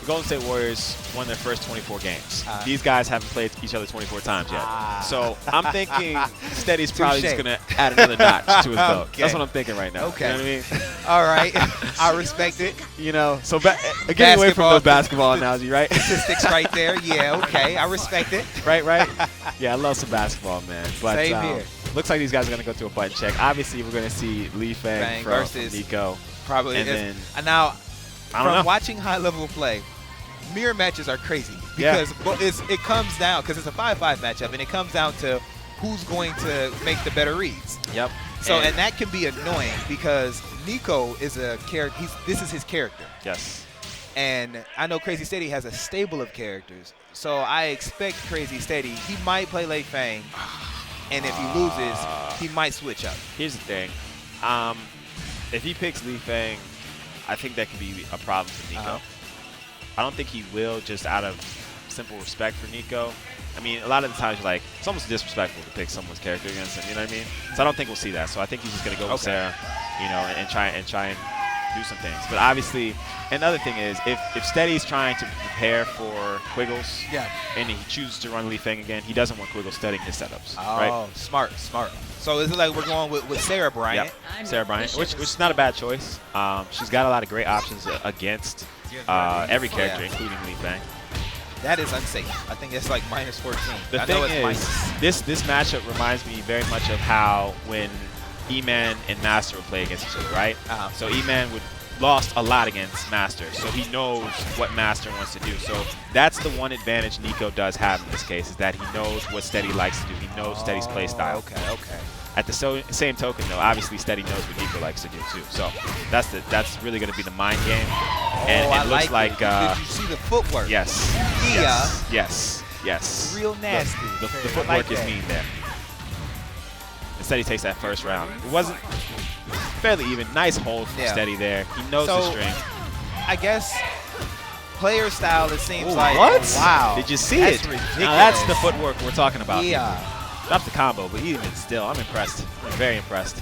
the Golden State Warriors won their first 24 games. These guys haven't played each other 24 times yet. So I'm thinking Steady's probably just going to add another notch to his belt. That's what I'm thinking right now. Okay. You know what I mean? All right. I respect it. You know, so getting away from the basketball analogy, right? Statistics right there. Yeah, okay. I respect it. Right. Yeah, I love some basketball, man. But Same here. Looks like these guys are going to go to a button check. Obviously, we're going to see Leifang versus Nykko. Probably. And then, now, from watching high-level play, mirror matches are crazy because it comes down, because it's a 5-5 matchup, and it comes down to who's going to make the better reads. Yep. So, and that can be annoying because Nykko is a character. This is his character. Yes. And I know CrazySteady has a stable of characters, so I expect CrazySteady. He might play Leifang, and if he loses, he might switch up. Here's the thing. If he picks Leifang, I think that could be a problem for Nykko. I don't think he will, just out of simple respect for Nykko. I mean, a lot of the times you're like, it's almost disrespectful to pick someone's character against him, you know what I mean? So I don't think we'll see that. So I think he's just going to go with Sarah, you know, and try and do some things. But obviously, another thing is, if Steady's trying to prepare for Quiggles, and he chooses to run Leifang again, he doesn't want Quiggles studying his setups, right? Oh, smart. So is it like we're going with Sarah Bryant? Yep, Sarah Bryant, which is not a bad choice. She's got a lot of great options against every character, including Leifang. That is unsafe. I think it's like -14. The thing is, this matchup reminds me very much of how when E-Man and Master would play against each other, right? So E-Man lost a lot against Master, so he knows what Master wants to do. So that's the one advantage Nykko does have in this case, is that he knows what Steady likes to do. He knows Steady's play style. Okay. At the same token, though, obviously Steady knows what Nykko likes to do too. So that's really going to be the mind game. And it looks like. Did you see the footwork? Yes. Yes. Real nasty. The footwork is mean there. And Steady takes that first round. It wasn't fairly even. Nice hold from Steady there. He knows the strength. I guess player style, it seems like. What? Wow. Did you see that's it? Ridiculous. Now that's the footwork we're talking about. Yeah. Not the combo, but even still, I'm impressed. I'm very impressed.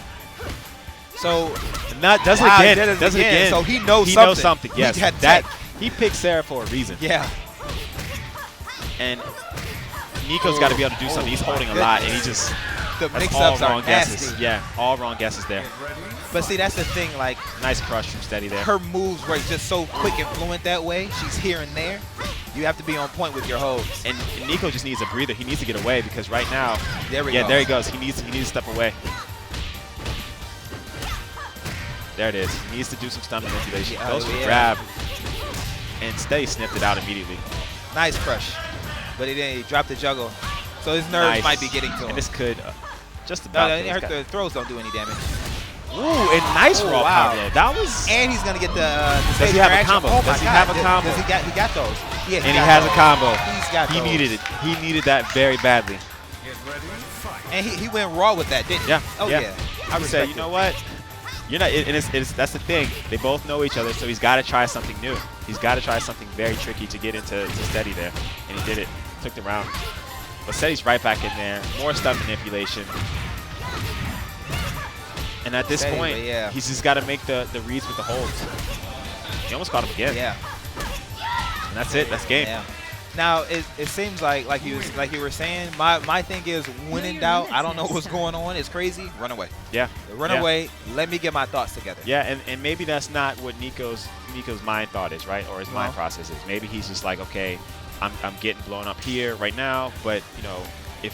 So does it again. So he knows something. He knows something. Yes. He picked Sarah for a reason. Yeah. And Nico's got to be able to do something. He's holding a lot, and he just the mix-ups are nasty. Guesses. Yeah, all wrong guesses there. But see, that's the thing. Like, nice crush from Steady there. Her moves were just so quick and fluent that way. She's here and there. You have to be on point with your holds. And Nykko just needs a breather. He needs to get away because right now, there we go. There he goes. He needs to step away. There it is. He needs to do some stun manipulation. Goes for grab, and Steady snipped it out immediately. Nice crush, but he didn't. He dropped the juggle, so his nerves might be getting to him. And this could just about. No, the throws don't do any damage. Ooh, and nice raw combo. That was. And he's gonna get the. Does he have a combo? Does he have a combo? He got those. Yeah, and he has a combo. He's got those. He needed it. He needed that very badly. And he went raw with that, didn't he? Yeah. Oh yeah. I would say, you know what? You're not. And that's the thing. They both know each other, so he's got to try something new. He's got to try something very tricky to get into Steady there, and he did it. Took the round. But Steady's right back in there. More stun manipulation. And at this point, he's just got to make the reads with the holds. He almost caught him again. Yeah. And that's it. That's game. Yeah. Now it seems like you were saying. My thing is, when in doubt, I don't know what's going on. It's crazy. Run away. Yeah. Run away. Let me get my thoughts together. Yeah, and maybe that's not what Nykko's mind thought is, right? Or his mind process is. Maybe he's just like, okay, I'm getting blown up here right now, but you know,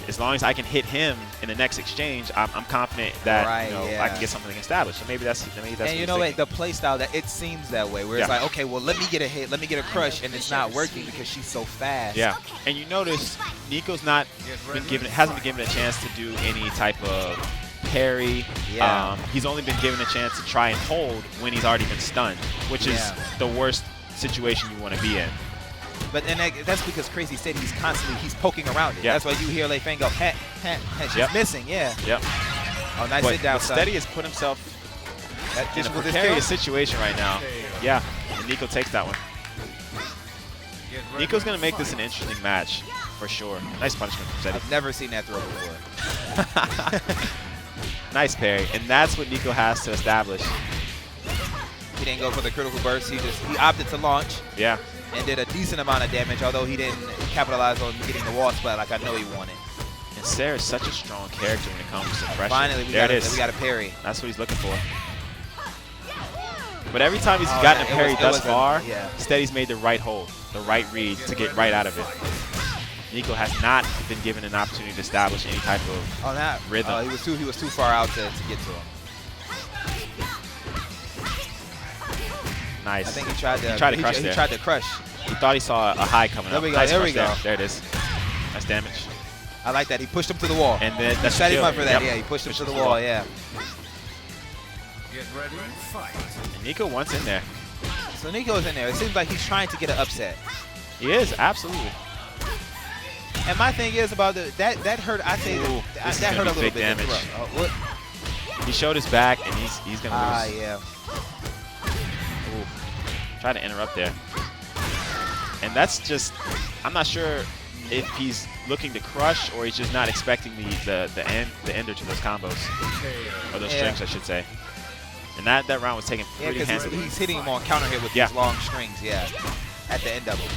as long as I can hit him in the next exchange, I'm confident that I can get something established. So maybe that's and you know what, the play style, that it seems that way, where it's like, okay, well, let me get a hit, let me get a crush, and it's not working because she's so fast. Yeah, and you notice Nykko's hasn't been given a chance to do any type of parry. Yeah. He's only been given a chance to try and hold when he's already been stunned, which is the worst situation you want to be in. But then that's because CrazySteady, he's poking around it. That's why you hear Leifang go, heh, heh, heh. She's missing, Yep. Oh, nice sit down. But Steady has put himself in a precarious situation right now. Yeah, and Nykko takes that one. Nykko's going to make this an interesting match, for sure. Nice punishment from Steady. I've never seen that throw before. Nice parry, and that's what Nykko has to establish. He didn't go for the critical burst. He opted to launch. Yeah. and did a decent amount of damage, although he didn't capitalize on getting the wall splat like I know he wanted. And Sarah is such a strong character when it comes to pressure. Finally, we got a parry. That's what he's looking for. But every time he's gotten a parry thus far, Steady's made the right hold, the right read to get right out of it. Nykko has not been given an opportunity to establish any type of rhythm. He was too far out to get to him. Nice. I think he tried to crush there. He tried to crush. He thought he saw a high coming up. There we go. Nice there we go. There it is. Nice damage. I like that. He pushed him to the wall. And then that's set him up for that. Yep. Yeah, he pushed him to the wall. Yeah. Get ready, fight. And Nykko wants in there. So Nykko's in there. It seems like he's trying to get an upset. He is, absolutely. And my thing is about that hurt. I say that hurt a little bit. Damage. What? He showed his back, and he's gonna lose. Yeah. Ooh. Try to interrupt there. And that's just, I'm not sure if he's looking to crush or he's just not expecting the ender to those combos. Or those strings, I should say. And that round was taken pretty handsomely. He's hitting him on counter hit with these long strings, at the end of him.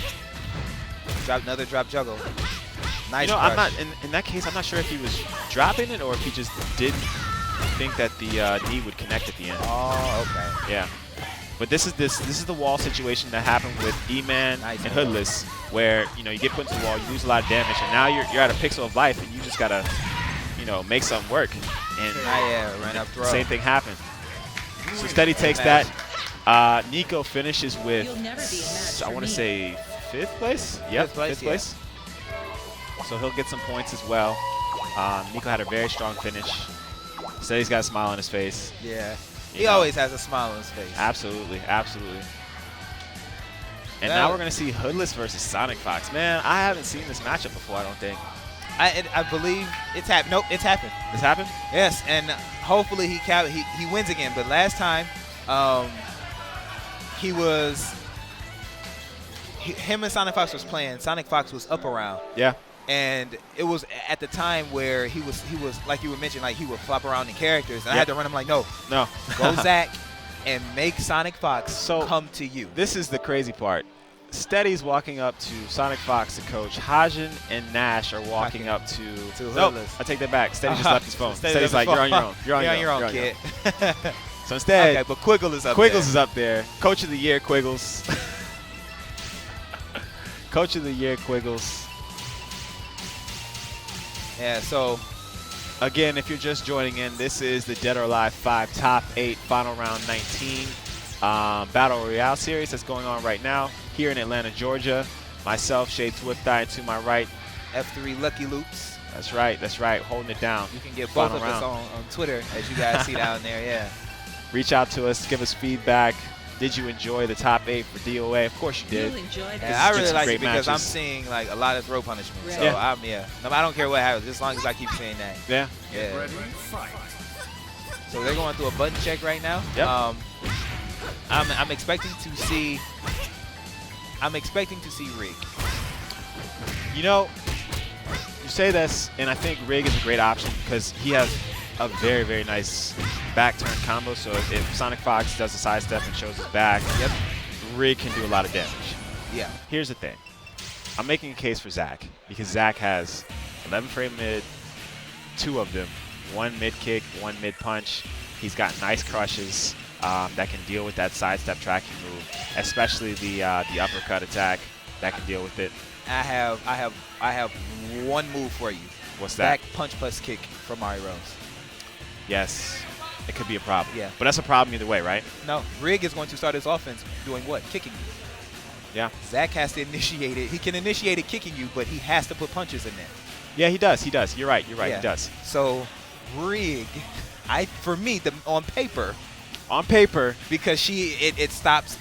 Another drop juggle. Nice. You know, I'm not in that case. I'm not sure if he was dropping it or if he just didn't think that the knee would connect at the end. Oh, okay. Yeah. But this is the wall situation that happened with E-Man and Hoodless, where you get put into the wall, you lose a lot of damage, and now you're at a pixel of life, and you just gotta make something work. And run up throw. Same thing happened. So Steady takes that. Nykko finishes with, I want to say, 5th place. Yep, 5th place. So he'll get some points as well. Nykko had a very strong finish. Steady's got a smile on his face. Yeah. He always has a smile on his face. Absolutely, absolutely. And now we're going to see Hoodless versus Sonic Fox. Man, I haven't seen this matchup before, I don't think. I believe it's happened. Nope, it's happened. It's happened? Yes, and hopefully he wins again. But last time, him and Sonic Fox was playing. Sonic Fox was up around. Yeah. And it was at the time where he was like you were mentioning, like he would flop around in characters, and I had to run him like, no, go Zach, and make Sonic Fox come to you. This is the crazy part. Steady's walking up to Sonic Fox, the coach. Hajin and Nash are walking up to nope, I take that back. Steady just left his phone. Steady's like, you're on your own. You're on your own, kid. So instead, okay, but Quiggles is up there. Quiggles is up there. Coach of the year, Quiggles. Coach of the year, Quiggles. Yeah, so again, if you're just joining in, this is the Dead or Alive 5 Top 8 Final Round 19 Battle Royale series that's going on right now here in Atlanta, Georgia. Myself, Shade Swift-Eye, to my right. F3 Lucky Loops. That's right, holding it down. You can get both of us on Twitter, as you guys see down there, yeah. Reach out to us, give us feedback. Did you enjoy the top 8 for DOA? Of course you did. I really like it because I'm seeing like a lot of throw punishment. So no, I don't care what happens, as long as I keep saying that. Yeah. So they're going through a button check right now. Yep. I'm expecting to see Rig. You say this, and I think Rig is a great option because he has a very, very nice back turn combo. So if Sonic Fox does a sidestep and shows his back, Rig can do a lot of damage. Yeah. Here's the thing. I'm making a case for Zach because Zach has 11 frame mid, 2 of them, 1 mid kick, 1 mid punch. He's got nice crushes that can deal with that sidestep tracking move, especially the uppercut attack that can deal with it. I have one move for you. What's that? Back punch plus kick from Mario Rose. Yes, it could be a problem. Yeah. But that's a problem either way, right? No, Rig is going to start his offense doing what? Kicking you. Yeah. Zach has to initiate it. He can initiate it kicking you, but he has to put punches in there. Yeah, he does. You're right. He does. So Rig, for me, on paper, because it stops